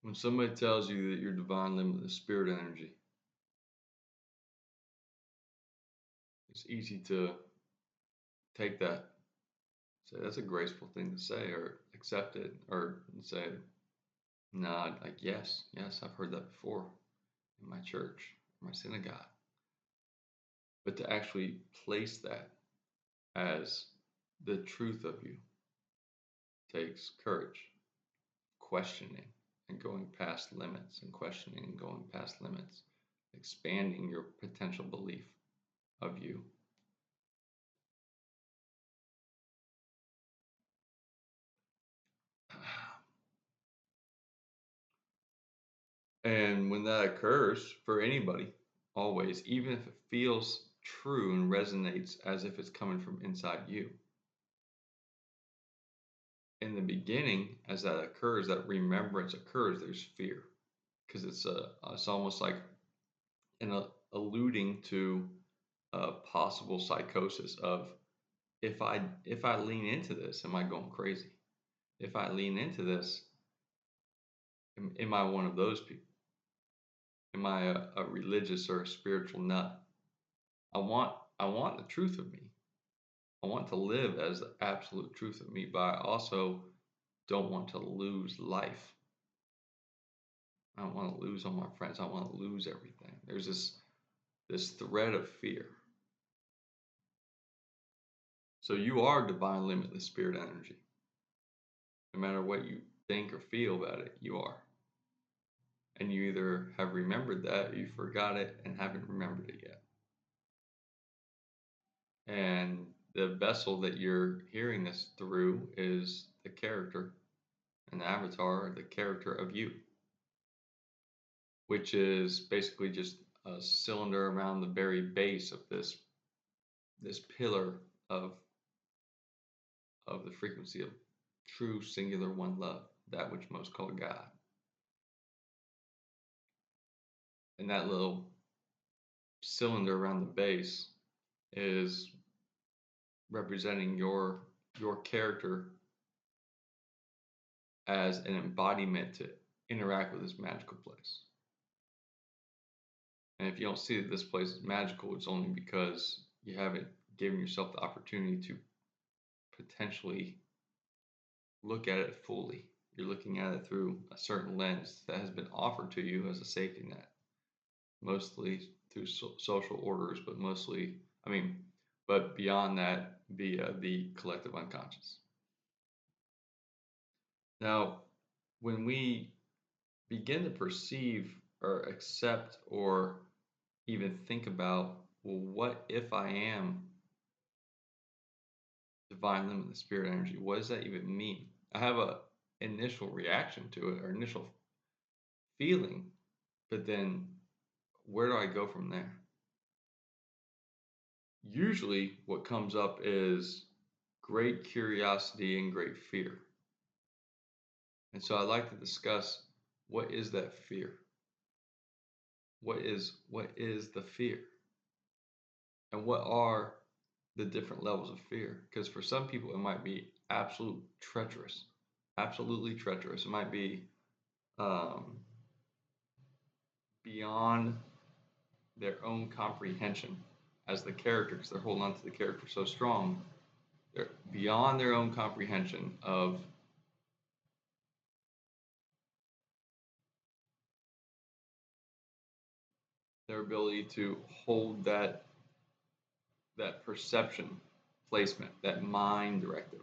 When somebody tells you that you're divine limitless spirit energy, it's easy to take that, say that's a graceful thing to say, or accept it, or say, no, like, yes, I've heard that before in my church, my synagogue. But to actually place that as the truth of you takes courage, questioning and going past limits, and questioning and going past limits, expanding your potential belief of you. And when that occurs for anybody, always, even if it feels true and resonates as if it's coming from inside you, in the beginning, as that occurs, that remembrance occurs, there's fear, because it's almost like alluding to a possible psychosis of, if I lean into this, am I going crazy? If I lean into this, am I one of those people? Am I a religious or a spiritual nut? I want the truth of me. I want to live as the absolute truth of me, but I also don't want to lose life. I don't want to lose all my friends. I want to lose everything. There's this thread of fear. So you are divine limitless spirit energy. No matter what you think or feel about it, you are. And you either have remembered that, or you forgot it and haven't remembered it yet. And the vessel that you're hearing this through is the character and the avatar, the character of you, which is basically just a cylinder around the very base of this pillar of the frequency of true singular one love, that which most call God. And that little cylinder around the base is representing your character as an embodiment to interact with this magical place. And if you don't see that this place is magical, it's only because you haven't given yourself the opportunity to potentially look at it fully. You're looking at it through a certain lens that has been offered to you as a safety net, mostly through social orders, but beyond that, via the collective unconscious. Now, when we begin to perceive or accept or even think about, well, what if I am divine limitless spirit energy? What does that even mean? I have a initial reaction to it, or initial feeling, but then where do I go from there? Usually what comes up is great curiosity and great fear. And so I'd like to discuss, what is that fear? What is the fear? And what are the different levels of fear? Because for some people it might be absolutely treacherous. It might be beyond their own comprehension as the character, because they're holding on to the character so strong. They're beyond their own comprehension of their ability to hold that perception placement, that mind directive,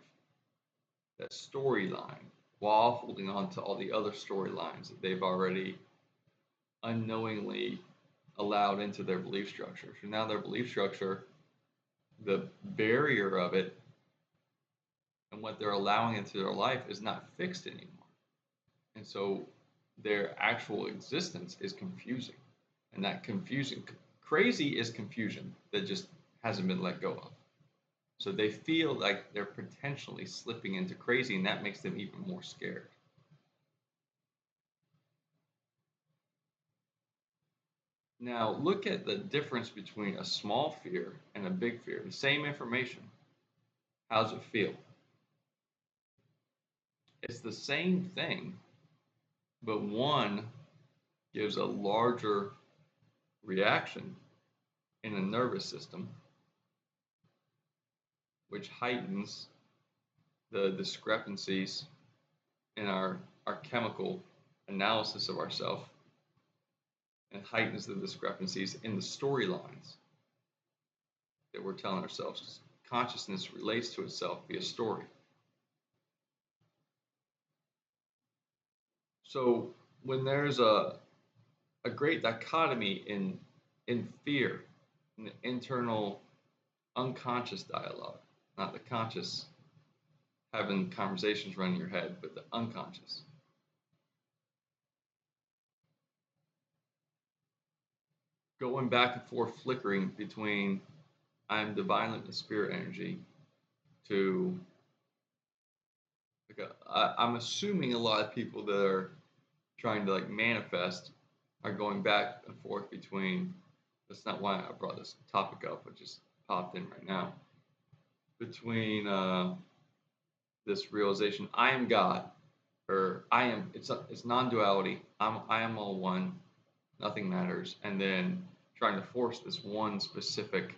that storyline, while holding on to all the other storylines that they've already unknowingly allowed into their belief structure. So now their belief structure, the barrier of it and what they're allowing into their life is not fixed anymore. And so their actual existence is confusing. And that confusing, crazy is confusion that just hasn't been let go of. So they feel like they're potentially slipping into crazy, and that makes them even more scared. Now, look at the difference between a small fear and a big fear. The same information. How's it feel? It's the same thing, but one gives a larger reaction in the nervous system, which heightens the discrepancies in our chemical analysis of ourselves and heightens the discrepancies in the storylines that we're telling ourselves. Consciousness relates to itself via story. So when there's a great dichotomy in fear, in the internal unconscious dialogue, not the conscious having conversations running your head, but the unconscious. Going back and forth, flickering between I'm divinely the spirit energy to like I'm assuming a lot of people that are trying to like manifest are going back and forth between. That's not why I brought this topic up. It just popped in right now. Between this realization, I am God, or I am. It's non-duality. I am all one. Nothing matters, and then trying to force this one specific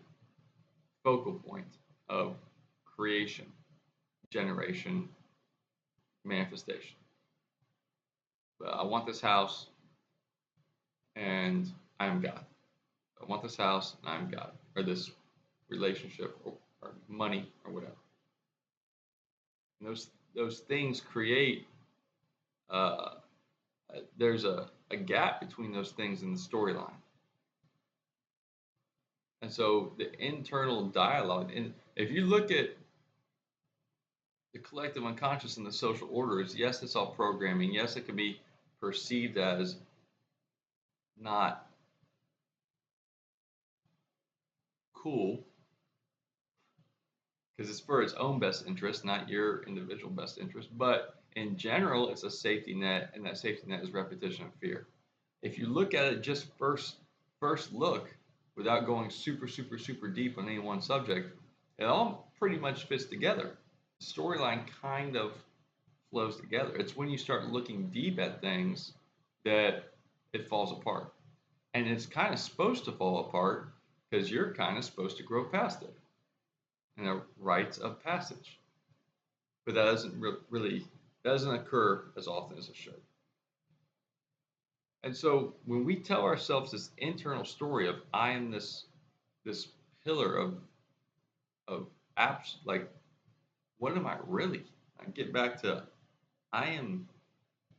focal point of creation, generation, manifestation. But I want this house, and I am God. I want this house, and I am God, or this relationship, or money, or whatever. And those things create. Uh, there's a gap between those things in the storyline. And so the internal dialogue, and if you look at the collective unconscious and the social orders, yes, it's all programming. Yes, it can be perceived as not cool because it's for its own best interest, not your individual best interest. But in general, it's a safety net, and that safety net is repetition of fear. If you look at it just first look, without going super deep on any one subject, it all pretty much fits together. The storyline kind of flows together. It's when you start looking deep at things that it falls apart. And it's kind of supposed to fall apart because you're kind of supposed to grow past it in a rites of passage. But that doesn't occur as often as it should. And so when we tell ourselves this internal story of I am this pillar of apps, like what am I really? I get back to I am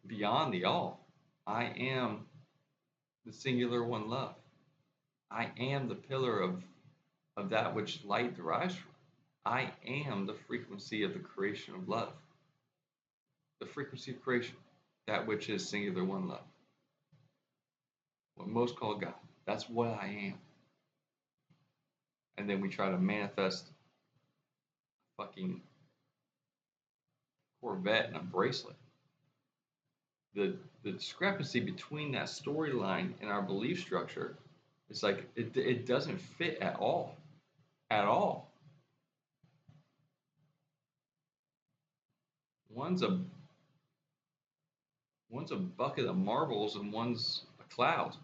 beyond the all. I am the singular one love. I am the pillar of that which light derives from. I am the frequency of the creation of love. The frequency of creation, that which is singular one love. What most call God. That's what I am. And then we try to manifest a fucking Corvette and a bracelet. The discrepancy between that storyline and our belief structure is like it doesn't fit at all. At all. One's a bucket of marbles and one's a cloud.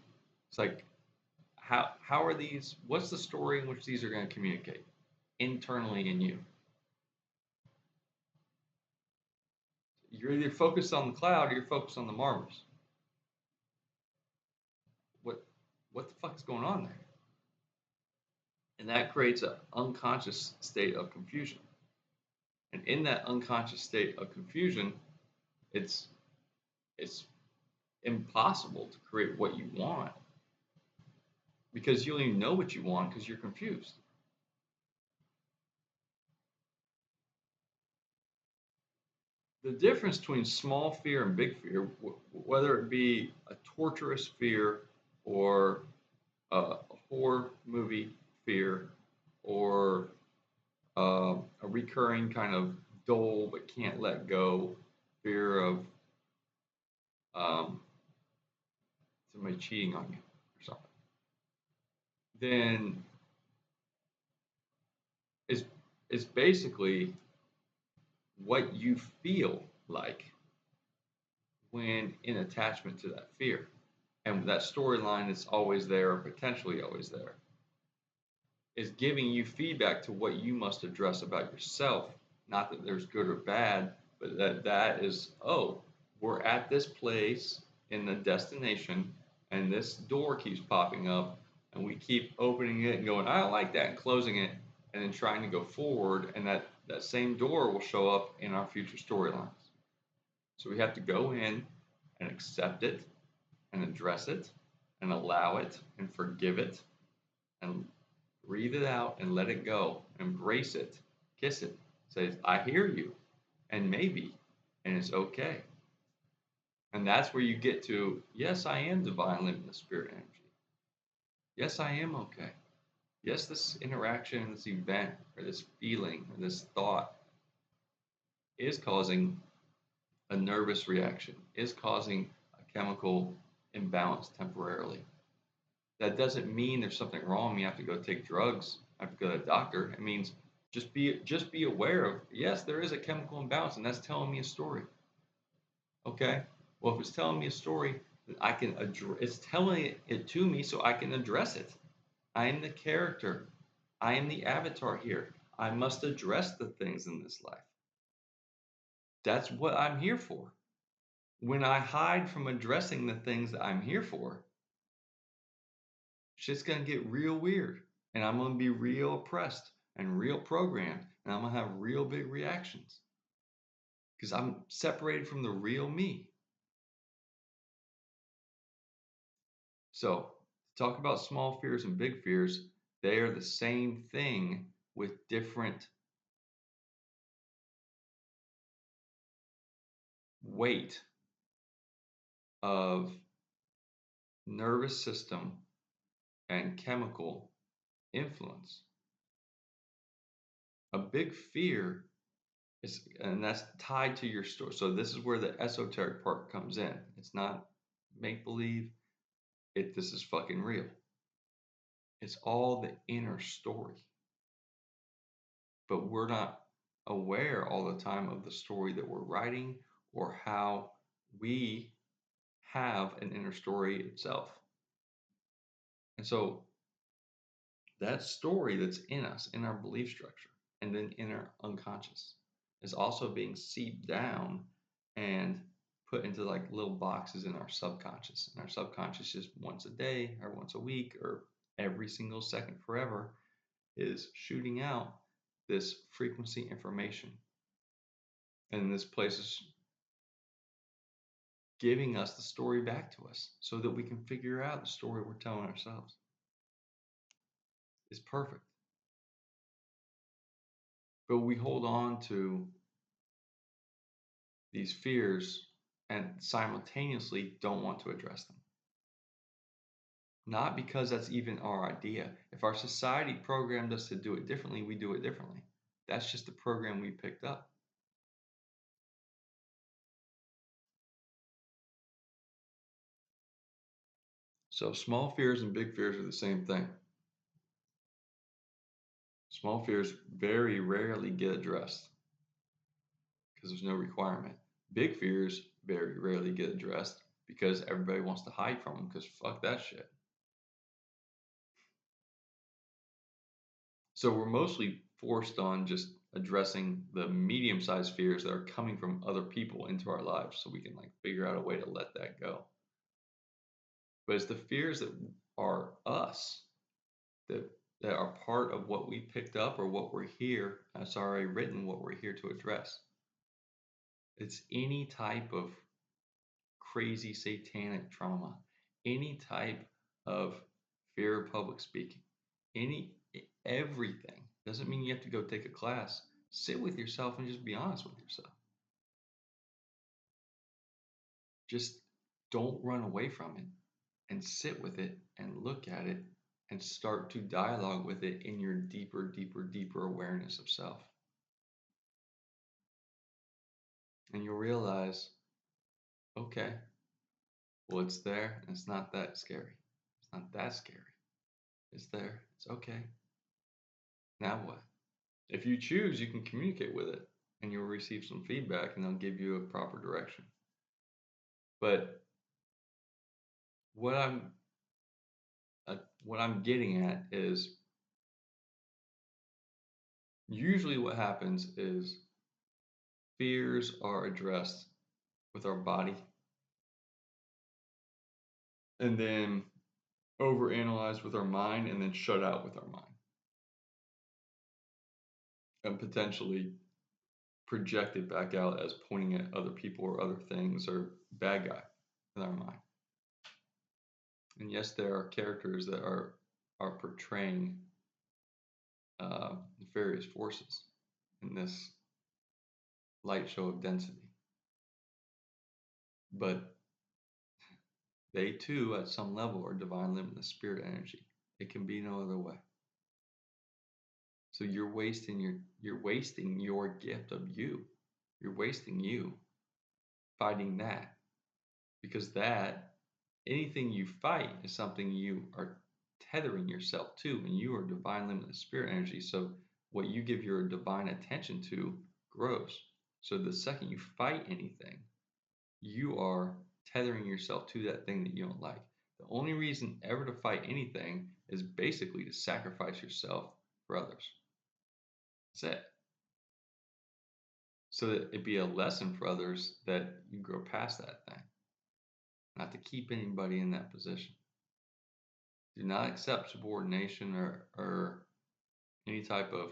It's like how are these? What's the story in which these are going to communicate internally in you? You're either focused on the cloud or you're focused on the marbles. What the fuck is going on there? And that creates an unconscious state of confusion. And in that unconscious state of confusion, it's impossible to create what you want because you don't even know what you want because you're confused. The difference between small fear and big fear, whether it be a torturous fear or a horror movie fear or a recurring kind of dull but can't let go fear of somebody cheating on you or something, then it's basically what you feel like when in attachment to that fear. And that storyline that's always there, or potentially always there, is giving you feedback to what you must address about yourself. Not that there's good or bad, but that is, oh, we're at this place in the destination, and this door keeps popping up, and we keep opening it and going, I don't like that, and closing it, and then trying to go forward, and that same door will show up in our future storylines. So we have to go in and accept it and address it and allow it and forgive it and breathe it out and let it go. Embrace it. Kiss it. Say, I hear you. And maybe. And it's okay. And that's where you get to, yes, I am divine limitless spirit energy. Yes, I am okay. Yes, this interaction, this event, or this feeling, or this thought is causing a nervous reaction, is causing a chemical imbalance temporarily. That doesn't mean there's something wrong. You have to go take drugs. You have to go to a doctor. It means just be aware of, yes, there is a chemical imbalance, and that's telling me a story. Okay. Well, if it's telling me a story, then I can address. It's telling it to me, so I can address it. I am the character. I am the avatar here. I must address the things in this life. That's what I'm here for. When I hide from addressing the things that I'm here for, shit's gonna get real weird, and I'm gonna be real oppressed and real programmed, and I'm gonna have real big reactions because I'm separated from the real me. So, to talk about small fears and big fears, they are the same thing with different weight of nervous system and chemical influence. A big fear is, and that's tied to your story. So this is where the esoteric part comes in. It's not make believe. This is fucking real. It's all the inner story. But we're not aware all the time of the story that we're writing or how we have an inner story itself. And so that story that's in us, in our belief structure, and then in our unconscious, is also being seeped down and put into like little boxes in our subconscious. And our subconscious just once a day or once a week or every single second forever is shooting out this frequency information. And this place is giving us the story back to us so that we can figure out the story we're telling ourselves. It's perfect. But we hold on to these fears and simultaneously don't want to address them. Not because that's even our idea. If our society programmed us to do it differently, we do it differently. That's just the program we picked up. So small fears and big fears are the same thing. Small fears very rarely get addressed because there's no requirement. Big fears very rarely get addressed because everybody wants to hide from them because fuck that shit. So we're mostly forced on just addressing the medium-sized fears that are coming from other people into our lives so we can like figure out a way to let that go. But it's the fears that are us that are part of what we picked up or what we're here, it's already written what we're here to address. It's any type of crazy satanic trauma, any type of fear of public speaking, everything. Doesn't mean you have to go take a class. Sit with yourself and just be honest with yourself. Just don't run away from it and sit with it and look at it and start to dialogue with it in your deeper, deeper, deeper awareness of self. And you'll realize, okay, well, it's there and it's not that scary. It's not that scary. It's there. It's okay. Now what? If you choose, you can communicate with it and you'll receive some feedback and they'll give you a proper direction. But what I'm what I'm getting at is usually what happens is fears are addressed with our body and then overanalyzed with our mind and then shut out with our mind and potentially projected back out as pointing at other people or other things or bad guy in our mind. And yes, there are characters that are portraying nefarious forces in this light show of density, but they too, at some level, are divine limitless spirit energy. It can be no other way. So you're wasting your gift of you. You're wasting you fighting that because that anything you fight is something you are tethering yourself to, and you are divine limitless spirit energy. So what you give your divine attention to grows. So the second you fight anything, you are tethering yourself to that thing that you don't like. The only reason ever to fight anything is basically to sacrifice yourself for others. That's it. So that it be a lesson for others that you grow past that thing, not to keep anybody in that position. Do not accept subordination or any type of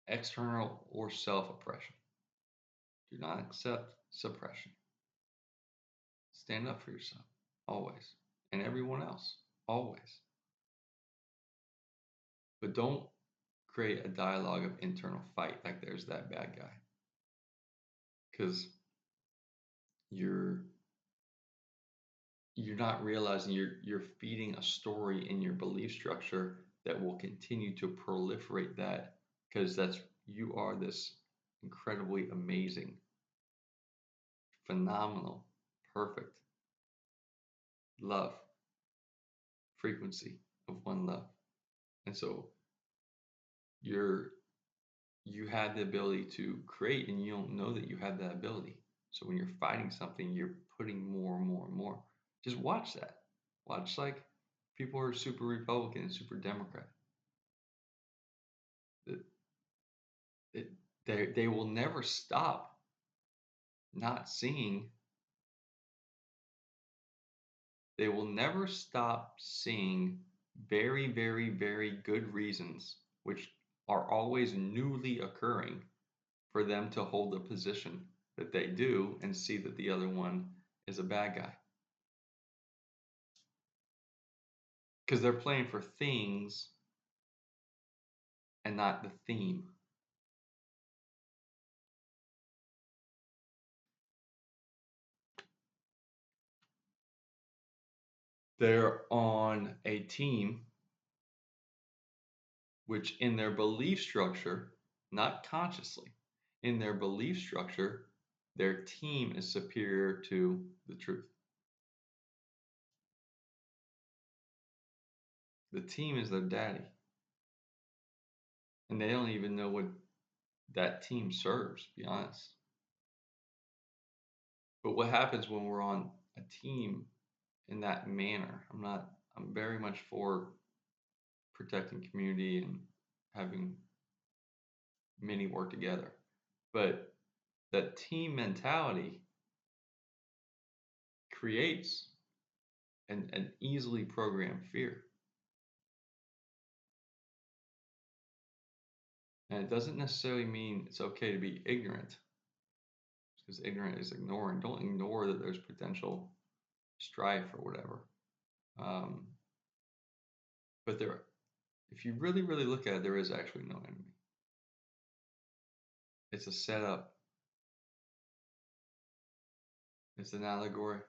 external or self oppression. Do not accept suppression. Stand up for yourself, always, and everyone else, always. But don't create a dialogue of internal fight like there's that bad guy. Because you're you're not realizing you're feeding a story in your belief structure that will continue to proliferate that because that's you are this incredibly amazing, phenomenal, perfect love frequency of one love. And so you're you have the ability to create and you don't know that you have that ability. So when you're fighting something, you're putting more and more and more. Just watch that. Watch like people who are super Republican and super Democrat. It, they will never stop not seeing. They will never stop seeing very, very, very good reasons, which are always newly occurring for them to hold the position that they do and see that the other one is a bad guy. Because they're playing for things and not the theme. They're on a team which, in their belief structure, not consciously, in their belief structure, their team is superior to the truth. The team is their daddy. And they don't even know what that team serves, to be honest. But what happens when we're on a team in that manner? I'm very much for protecting community and having many work together. But that team mentality creates an easily programmed fear. And it doesn't necessarily mean it's okay to be ignorant, because ignorant is ignoring. Don't ignore that there's potential strife or whatever. Um, but there, if you really, really look at it, there is actually no enemy. It's a setup. It's an allegory.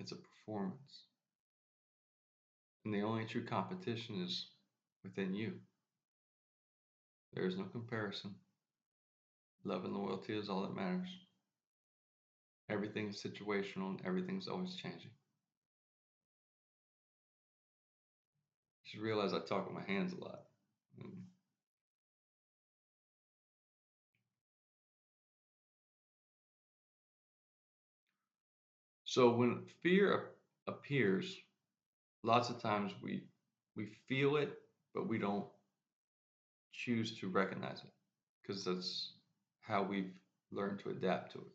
It's a performance. And the only true competition is within you. There is no comparison. Love and loyalty is all that matters. Everything is situational and everything's always changing. Just realize I talk with my hands a lot. And So when fear appears, lots of times we feel it, but we don't choose to recognize it because that's how we've learned to adapt to it.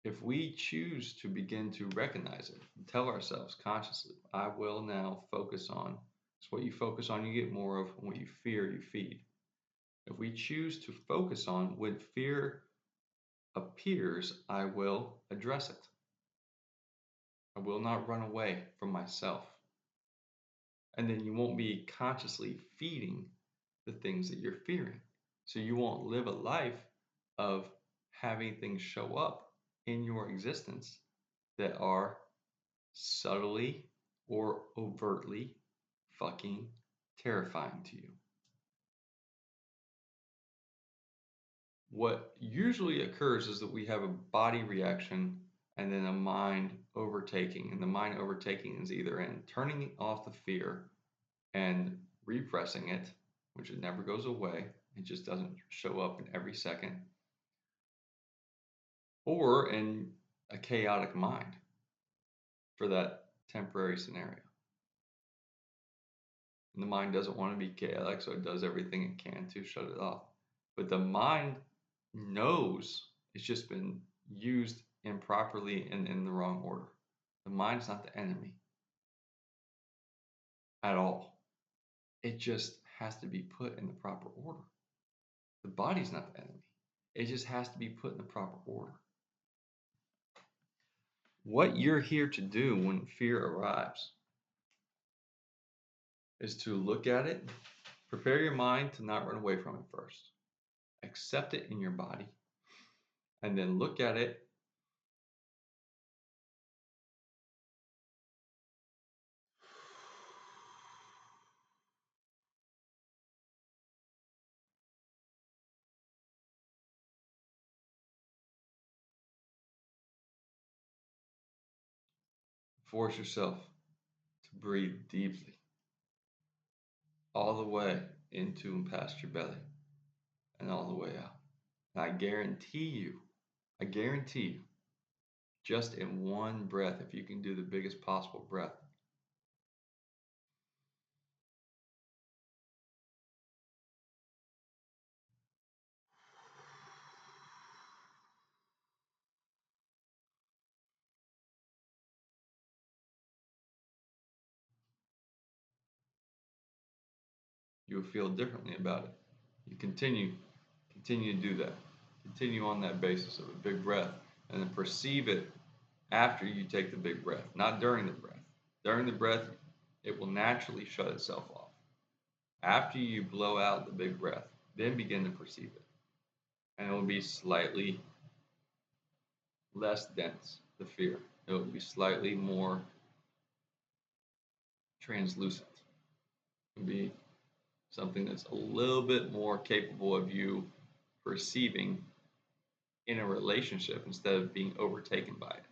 If we choose to begin to recognize it and tell ourselves consciously, I will now focus on, it's what you focus on, you get more of, and what you fear, you feed. If we choose to focus on when fear appears, I will address it. I will not run away from myself. And then you won't be consciously feeding the things that you're fearing. So you won't live a life of having things show up in your existence that are subtly or overtly fucking terrifying to you. What usually occurs is that we have a body reaction and then a mind overtaking. And the mind overtaking is either in turning off the fear and repressing it, which it never goes away, it just doesn't show up in every second, or in a chaotic mind for that temporary scenario. And the mind doesn't want to be chaotic, so it does everything it can to shut it off. But the mind knows it's just been used improperly and in the wrong order. The mind's not the enemy at all. It just has to be put in the proper order. The body's not the enemy. It just has to be put in the proper order. What you're here to do when fear arrives is to look at it, prepare your mind to not run away from it first. Accept it in your body, and then look at it. Force yourself to breathe deeply, all the way into and past your belly, and all the way out. And I guarantee you, just in one breath, if you can do the biggest possible breath, you'll feel differently about it. You continue to do that. Continue on that basis of a big breath, and then perceive it after you take the big breath, not during the breath. During the breath, it will naturally shut itself off. After you blow out the big breath, then begin to perceive it. And it will be slightly less dense, the fear. It will be slightly more translucent. It will be something that's a little bit more capable of you perceiving in a relationship instead of being overtaken by it.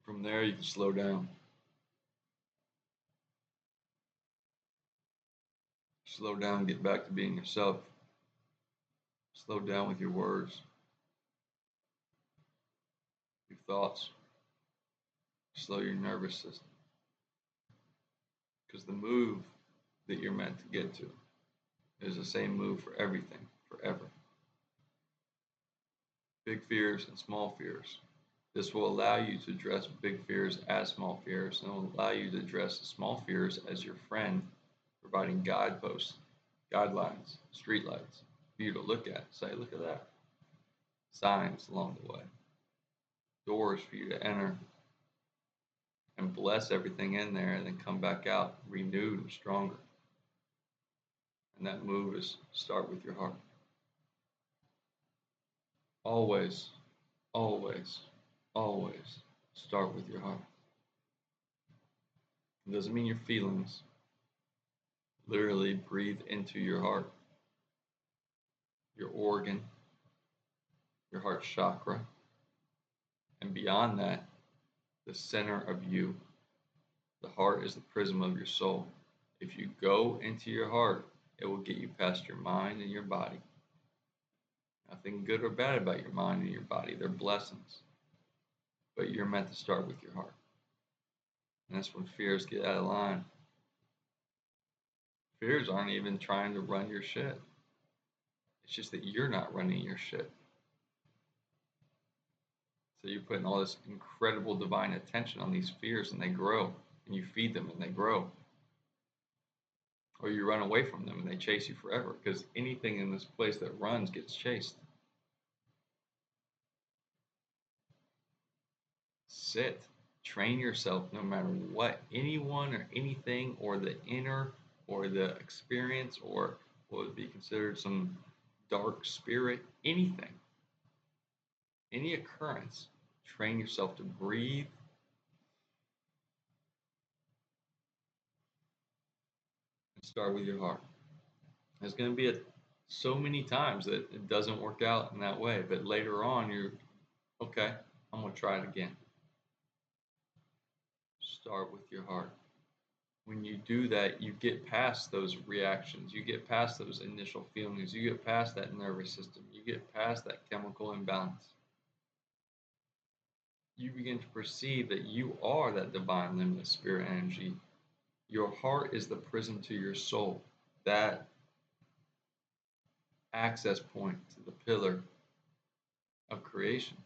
From there, you can slow down. Slow down, get back to being yourself. Slow down with your words, your thoughts. Slow your nervous system. Because the move that you're meant to get to is the same move for everything, forever. Big fears and small fears. This will allow you to address big fears as small fears, and will allow you to address the small fears as your friend, providing guideposts, guidelines, streetlights for you to look at. Say, look at that. Signs along the way. doors for you to enter and bless everything in there and then come back out renewed and stronger. And that move is start with your heart. Always, always, always start with your heart. It doesn't mean your feelings. Literally breathe into your heart, your organ, your heart chakra, and beyond that, the center of you. The heart is the prism of your soul. If you go into your heart, it will get you past your mind and your body. Nothing good or bad about your mind and your body. They're blessings. But you're meant to start with your heart. And that's when fears get out of line. Fears aren't even trying to run your shit. It's just that you're not running your shit. So you're putting all this incredible divine attention on these fears and they grow. And you feed them and they grow. Or you run away from them and they chase you forever. Because anything in this place that runs gets chased. Sit. Train yourself no matter what anyone or anything or the inner or the experience or what would be considered some dark spirit, anything, any occurrence, train yourself to breathe and start with your heart. There's going to be so many times that it doesn't work out in that way, but later on you're okay, I'm going to try it again. Start with your heart. When you do that, you get past those reactions, you get past those initial feelings, you get past that nervous system, you get past that chemical imbalance. You begin to perceive that you are that divine limitless spirit energy. Your heart is the prism to your soul, that access point to the pillar of creation,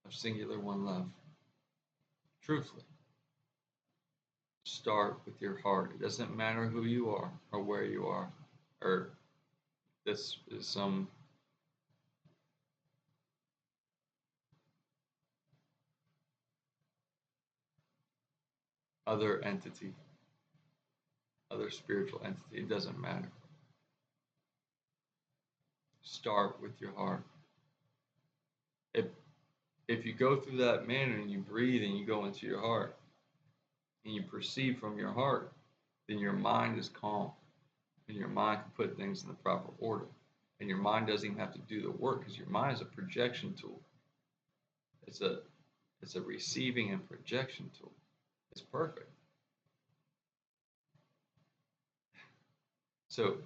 of singular one love. Truthfully, start with your heart. It doesn't matter who you are or where you are, or this is some other entity, other spiritual entity. It doesn't matter. Start with your heart. If if you go through that manner and you breathe and you go into your heart and you perceive from your heart, then your mind is calm and your mind can put things in the proper order. And your mind doesn't even have to do the work because your mind is a projection tool. It's a it's a receiving and projection tool. It's perfect. So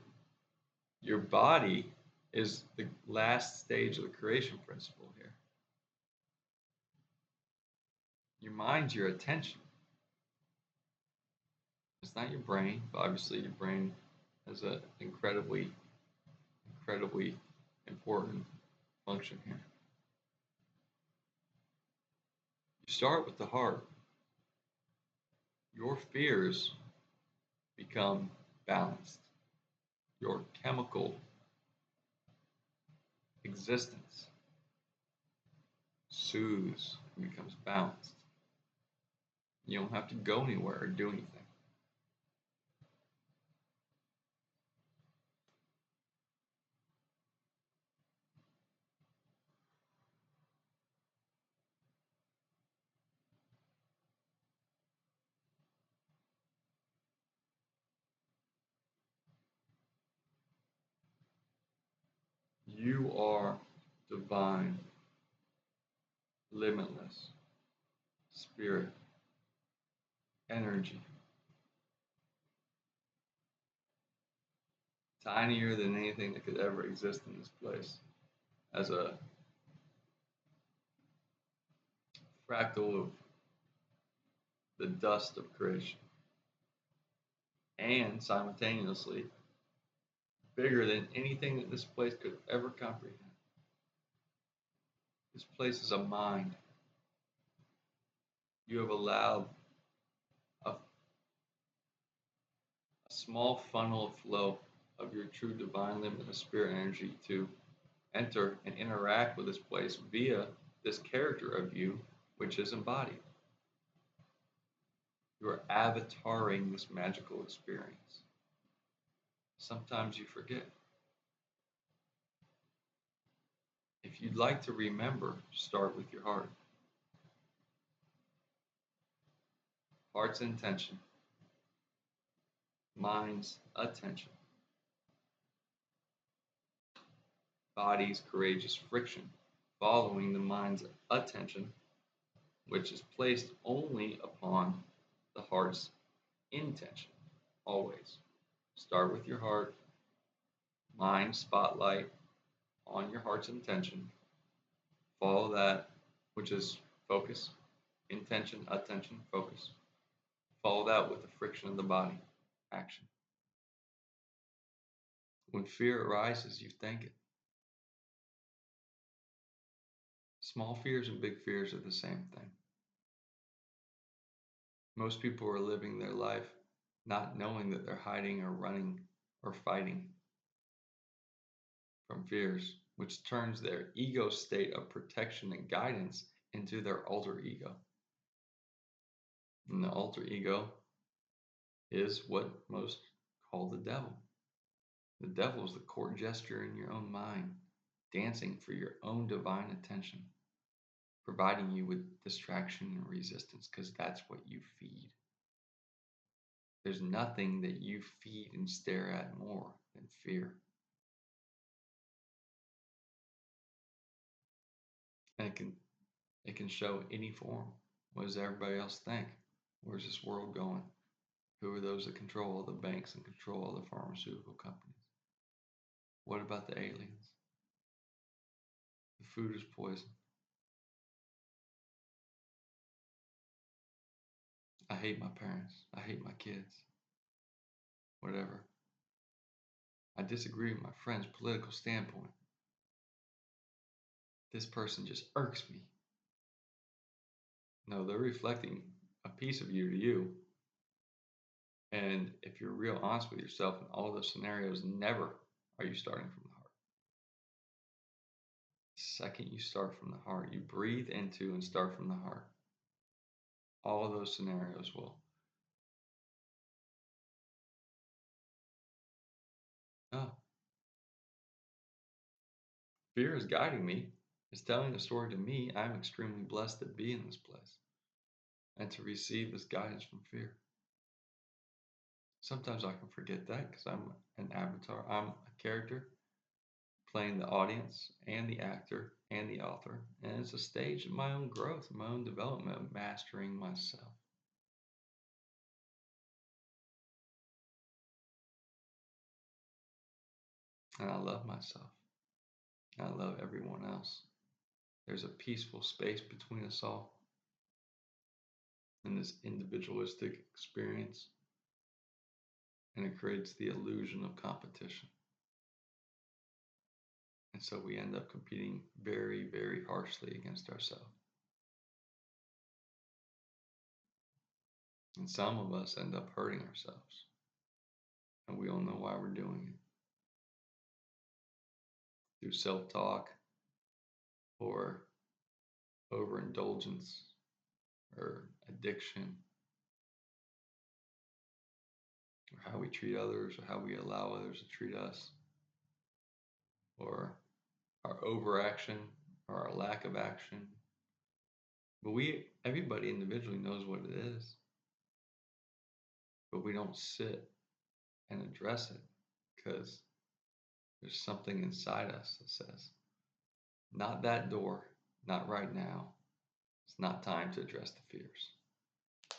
your body is the last stage of the creation principle here. Your mind's your attention. It's not your brain. Obviously, your brain has an incredibly important function here. You start with the heart. Your fears become balanced. Your chemical existence soothes and becomes balanced. You don't have to go anywhere or do anything. You are divine, limitless, spirit, energy, tinier than anything that could ever exist in this place, as a fractal of the dust of creation, and simultaneously bigger than anything that this place could ever comprehend. This place is a mind. You have allowed a small funnel of flow of your true divine limitless spirit energy to enter and interact with this place via this character of you which is embodied. You are avataring this magical experience. Sometimes you forget. If you'd like to remember, start with your heart. Heart's intention, mind's attention, body's courageous friction, following the mind's attention, which is placed only upon the heart's intention. Always. Start with your heart, mind spotlight on your heart's intention. Follow that, which is focus, intention, attention, focus. Follow that with the friction of the body, action. When fear arises, you thank it. Small fears and big fears are the same thing. Most people are living their life not knowing that they're hiding or running or fighting from fears, which turns their ego state of protection and guidance into their alter ego. And the alter ego is what most call the devil. The devil is the court jester in your own mind, dancing for your own divine attention, providing you with distraction and resistance because that's what you feed. There's nothing that you feed and stare at more than fear. And it can show any form. What does everybody else think? Where's this world going? Who are those that control all the banks and control all the pharmaceutical companies? What about the aliens? The food is poison. I hate my parents. I hate my kids. Whatever. I disagree with my friend's political standpoint. This person just irks me. No, they're reflecting a piece of you to you. And if you're real honest with yourself in all those scenarios, never are you starting from the heart. The second you start from the heart, you breathe into and start from the heart. All of those scenarios will. Oh, fear is guiding me. It's telling a story to me. I'm extremely blessed to be in this place and to receive this guidance from fear. Sometimes I can forget that because I'm an avatar. I'm a character playing the audience and the actor and the author. And it's a stage of my own growth, my own development, of mastering myself. And I love myself. I love everyone else. There's a peaceful space between us all in this individualistic experience. And it creates the illusion of competition. And so we end up competing very, very harshly against ourselves. And some of us end up hurting ourselves. And we don't know why we're doing it. Through self talk or overindulgence or addiction or how we treat others or how we allow others to treat us or our overaction or our lack of action. But everybody individually knows what it is. But we don't sit and address it because there's something inside us that says, not that door, not right now. It's not time to address the fears.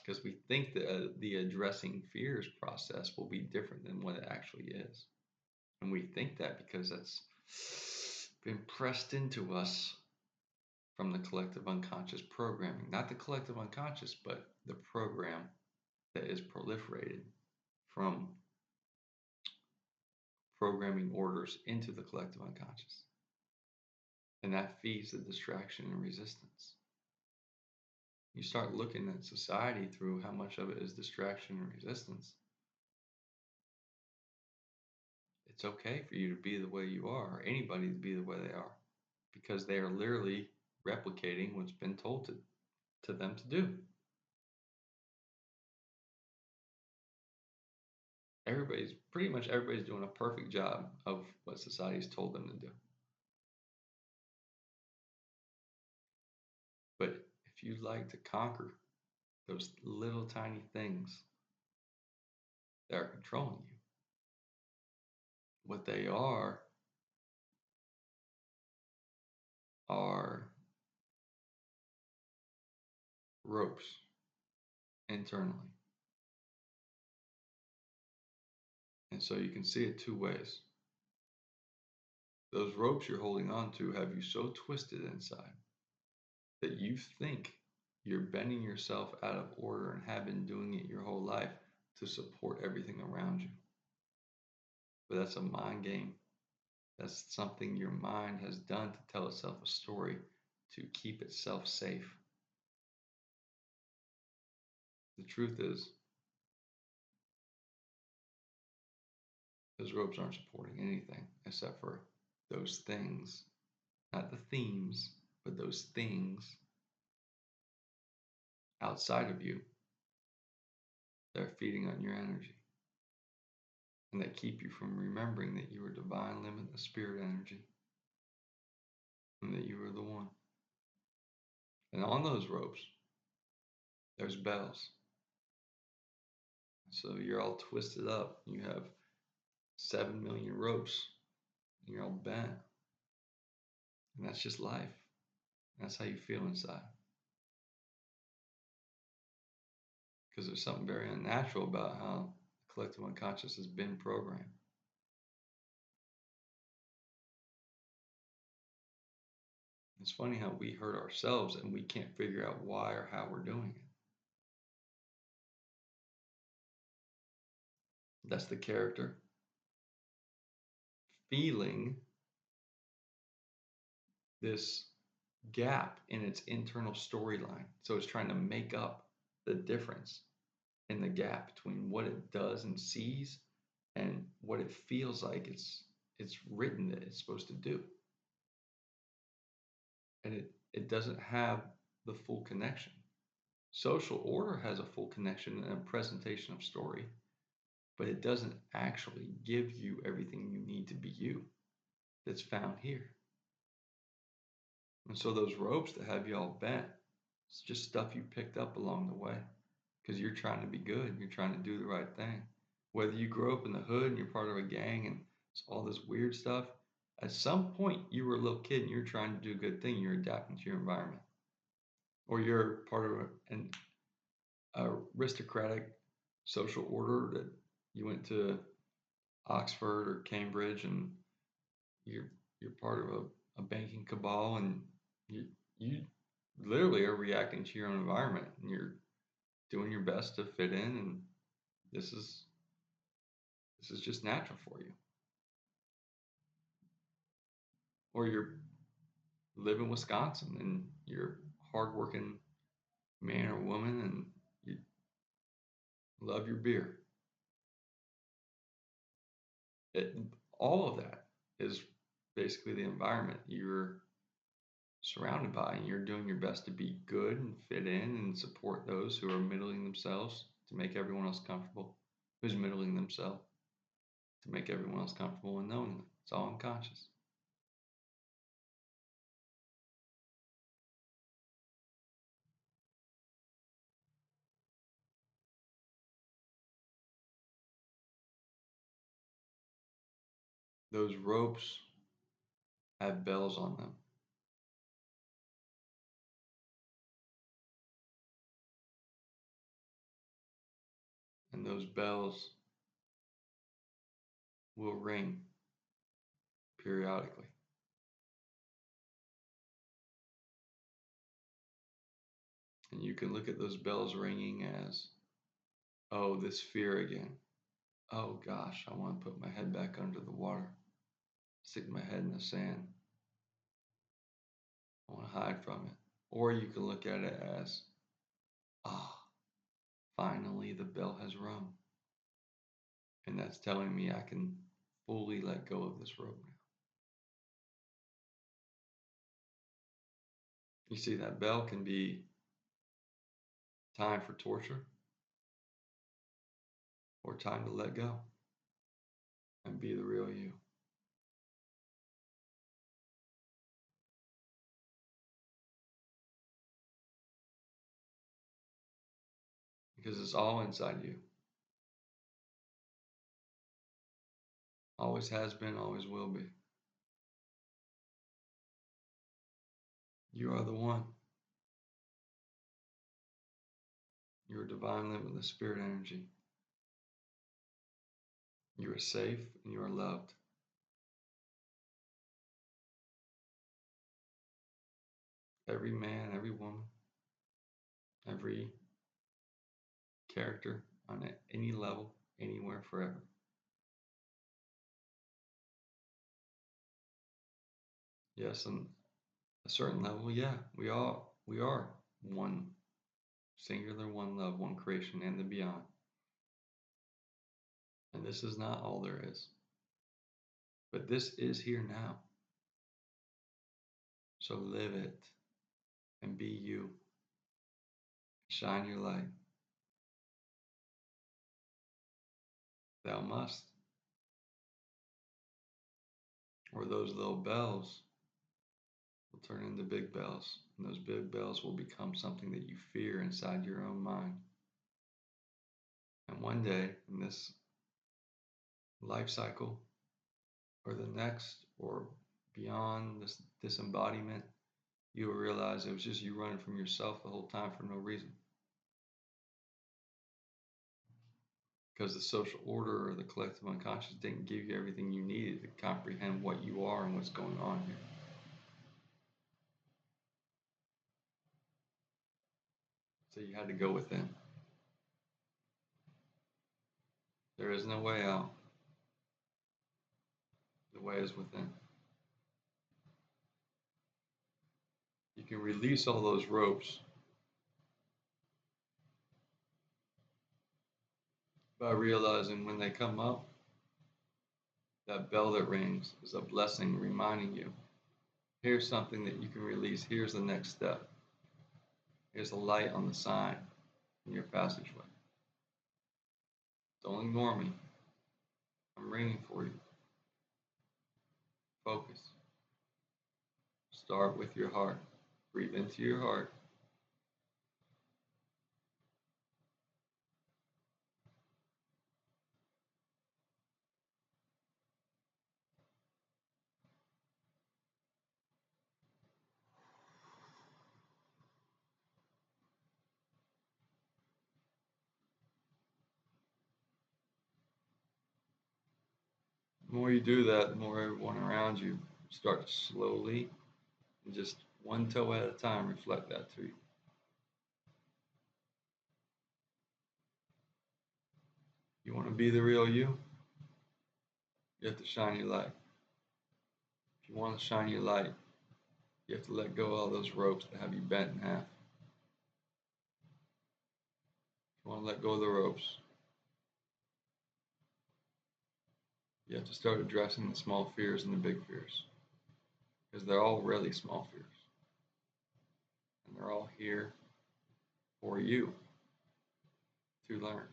Because we think that the addressing fears process will be different than what it actually is. And we think that because that's been pressed into us from the collective unconscious programming. Not the collective unconscious, but the program that is proliferated from programming orders into the collective unconscious. And that feeds the distraction and resistance. You start looking at society through how much of it is distraction and resistance. It's okay for you to be the way you are, or anybody to be the way they are, because they are literally replicating what's been told to to them to do. Pretty much everybody's doing a perfect job of what society's told them to do. But if you'd like to conquer those little tiny things that are controlling you, what they are ropes internally. And so you can see it two ways. Those ropes you're holding on to have you so twisted inside that you think you're bending yourself out of order and have been doing it your whole life to support everything around you. But that's a mind game. That's something your mind has done to tell itself a story to keep itself safe. The truth is, those ropes aren't supporting anything except for those things, not the themes, but those things outside of you that are feeding on your energy and that keep you from remembering that you are divine, limitless spirit energy and that you are the one. And on those ropes, there's bells. So you're all twisted up. You have 7 million ropes and you're all bent. And that's just life. That's how you feel inside. Because there's something very unnatural about how the collective unconscious has been programmed. It's funny how we hurt ourselves and we can't figure out why or how we're doing it. That's the character feeling this gap in its internal storyline. So it's trying to make up the difference in the gap between what it does and sees and what it feels like it's written that it's supposed to do. And it doesn't have the full connection. Social order has a full connection and a presentation of story, but it doesn't actually give you everything you need to be you that's found here. And so those ropes that have you all bent, it's just stuff you picked up along the way because you're trying to be good. You're trying to do the right thing. Whether you grow up in the hood and you're part of a gang and it's all this weird stuff, at some point you were a little kid and you're trying to do a good thing. You're adapting to your environment. Or you're part of an aristocratic social order that you went to Oxford or Cambridge and you're part of a banking cabal and you literally are reacting to your own environment and you're doing your best to fit in and this is just natural for you. Or you're live in Wisconsin and you're a hardworking man or woman and you love your beer. All of that is basically the environment you're surrounded by, and you're doing your best to be good and fit in and support those who are middling themselves to make everyone else comfortable, who's middling themselves to make everyone else comfortable unknowingly. It's all unconscious. Those ropes have bells on them. And those bells will ring periodically. And you can look at those bells ringing as, oh, this fear again. Oh gosh, I want to put my head back under the water, stick my head in the sand. I want to hide from it. Or you can look at it as, ah, finally the bell has rung. And that's telling me I can fully let go of this rope now. You see, that bell can be time for torture or time to let go and be the real you. Because it's all inside you. Always has been, always will be. You are the one. You are divine, limitless spirit energy. You are safe and you are loved. Every man, every woman, every character on any level, anywhere, forever. Yes, on a certain level, yeah, we are one singular, one love, one creation, and the beyond. And this is not all there is. But this is here now. So live it and be you. Shine your light. Thou must. Or those little bells will turn into big bells. And those big bells will become something that you fear inside your own mind. And one day in this life cycle, or the next, or beyond this disembodiment, you will realize it was just you running from yourself the whole time for no reason. Because the social order or the collective unconscious didn't give you everything you needed to comprehend what you are and what's going on here. So you had to go within. There is no way out. The way is within. You can release all those ropes by realizing when they come up, that bell that rings is a blessing reminding you, here's something that you can release, here's the next step. Here's a light on the sign in your passageway. Don't ignore me. I'm ringing for you. Focus. Start with your heart. Breathe into your heart. The more you do that, the more everyone around you starts slowly and just one toe at a time reflect that to you. You want to be the real you have to shine your light. If you want to shine your light, you have to let go of all those ropes that have you bent in half. If you want to let go of the ropes, you have to start addressing the small fears and the big fears. Because they're all really small fears. And they're all here for you to learn.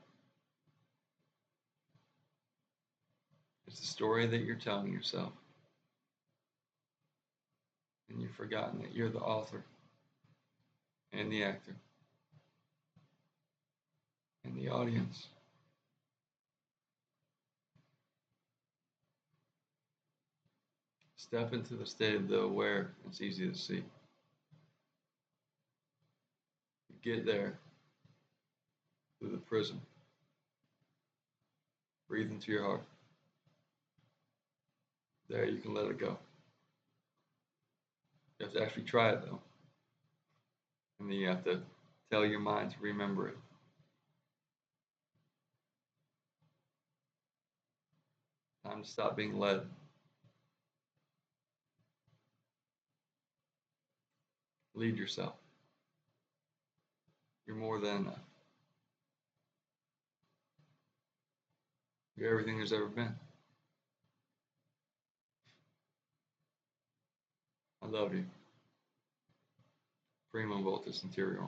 It's the story that you're telling yourself. And you've forgotten that you're the author and the actor and the audience. Step into the state of the aware. It's easy to see. You get there through the prism. Breathe into your heart. There, you can let it go. You have to actually try it though. And then you have to tell your mind to remember it. Time to stop being led. Lead yourself. You're more than enough. You're everything there's ever been. I love you. Primo Voltus Interior.